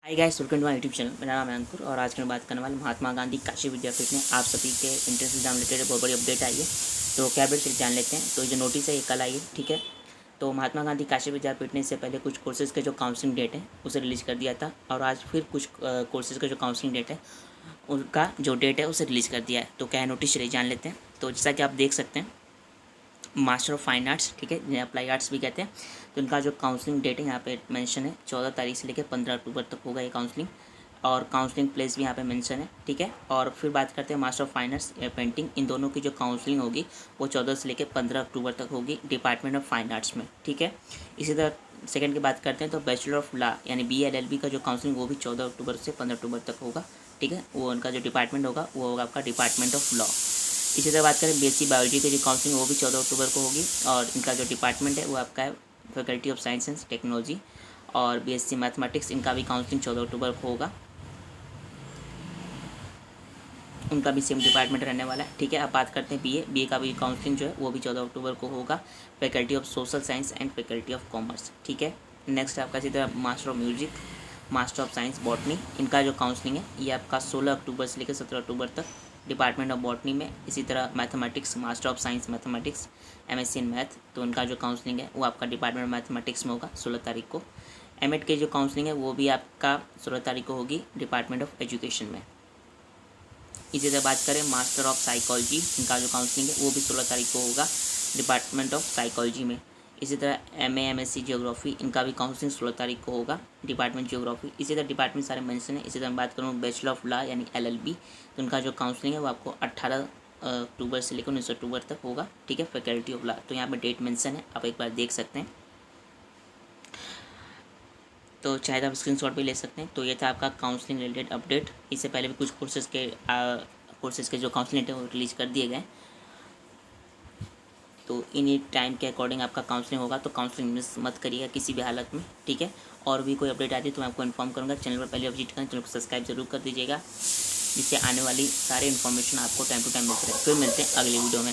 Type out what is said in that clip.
Hi guys, welcome to my YouTube channel. मेरा नाम है अंकुर और आज मैं बात करने वाला महात्मा गांधी काशी विद्यापीठ में आप सभी के एंट्रेंस एग्जाम रिलेटेड बहुत बड़ी अपडेट आई है। तो क्या अपडेट जान लेते हैं। तो ये जो नोटिस है ये कल आई है, ठीक है। तो महात्मा गांधी काशी विद्यापीठ ने इससे पहले कुछ कोर्सेज़ के जो काउंसलिंग डेट है उसे रिलीज़ कर दिया था और आज फिर कुछ कोर्सेज़ का जो काउंसलिंग डेट है उनका जो डेट है उसे रिलीज़ कर दिया है। तो क्या है नोटिस, चलिए जान लेते हैं। तो जैसा कि आप देख सकते हैं, मास्टर ऑफ फाइन आर्ट्स, ठीक है, जिन्हें अप्लाई आर्ट्स भी कहते हैं, तो इनका जो काउंसलिंग डेट है यहाँ पे मेंशन है 14 तारीख से लेकर 15 अक्टूबर तक होगा ये काउंसलिंग। और काउंसलिंग प्लेस भी यहाँ पे मेंशन है, ठीक है। और फिर बात करते हैं master of fine arts painting, इन दोनों की जो काउंसलिंग होगी वो 14 से लेकर 15 अक्टूबर तक होगी डिपार्टमेंट ऑफ फाइन आर्ट्स में, ठीक है। इसी तरह सेकंड की बात करते हैं तो बैचलर ऑफ लॉ यानी BLLB का जो काउंसलिंग वो भी 14 अक्टूबर से 15 अक्टूबर तक होगा, ठीक है। वो उनका जो डिपार्टमेंट होगा वो होगा आपका डिपार्टमेंट ऑफ लॉ। इसी तरह बात करें BSc बायोलॉजी की जो काउंसलिंग वो भी 14 अक्टूबर को होगी और इनका जो डिपार्टमेंट है वो आपका है faculty of science and technology. और BSc मैथमेटिक्स, इनका भी काउंसलिंग 14 अक्टूबर को होगा, उनका भी सेम डिपार्टमेंट रहने वाला है, ठीक है। अब बात करते हैं BA का भी काउंसलिंग जो है वो भी 14 अक्टूबर को होगा, faculty of social science and faculty of commerce, ठीक है। नेक्स्ट आपका इसी तरह master of music, master of science botany, इनका जो काउंसलिंग है ये आपका 16 अक्टूबर से लेकर 17 अक्टूबर तक डिपार्टमेंट ऑफ बॉटनी में। इसी तरह mathematics, master of science mathematics, MSc in math, तो उनका जो काउंसलिंग है वो आपका डिपार्टमेंट ऑफ मैथमेटिक्स में होगा 16 तारीख को। M.Ed के जो काउंसलिंग है वो भी आपका 16 तारीख को होगी डिपार्टमेंट ऑफ एजुकेशन में। इसी तरह बात करें मास्टर ऑफ साइकोलॉजी, इनका जो काउंसलिंग है वो भी 16 तारीख को होगा डिपार्टमेंट ऑफ साइकोलॉजी में। इसी तरह MA MSc जियोग्राफी, इनका भी काउंसलिंग 16 तारीख को होगा डिपार्टमेंट जियोग्राफी। इसी तरह डिपार्टमेंट सारे मेंशन है। इसी तरह मैं बात करूँ बैचलर ऑफ लॉ यानी LLB, तो उनका जो काउंसलिंग है वो आपको 18 अक्टूबर से लेकर 19 अक्टूबर तक होगा, ठीक है, फैकल्टी ऑफ लॉ। तो यहाँ पर डेट मेंशन है, आप एक बार देख सकते हैं। तो चाहे तो आप स्क्रीनशॉट भी ले सकते हैं। तो ये था आपका काउंसलिंग रिलेटेड अपडेट। इससे पहले भी कुछ कोर्सेज़ के जो काउंसलिंग है वो रिलीज़ कर दिए गए। तो इन्हीं टाइम के अकॉर्डिंग आपका काउंसलिंग होगा, तो काउंसलिंग मिस मत करिएगा किसी भी हालत में, ठीक है। और भी कोई अपडेट आती है तो मैं आपको इन्फॉर्म करूँगा। चैनल पर पहले विजिट करें, चैनल को सब्सक्राइब जरूर कर दीजिएगा, जिससे आने वाली सारी इन्फॉर्मेशन आपको टाइम टू टाइम मिलती रहे। फिर मिलते हैं अगली वीडियो में।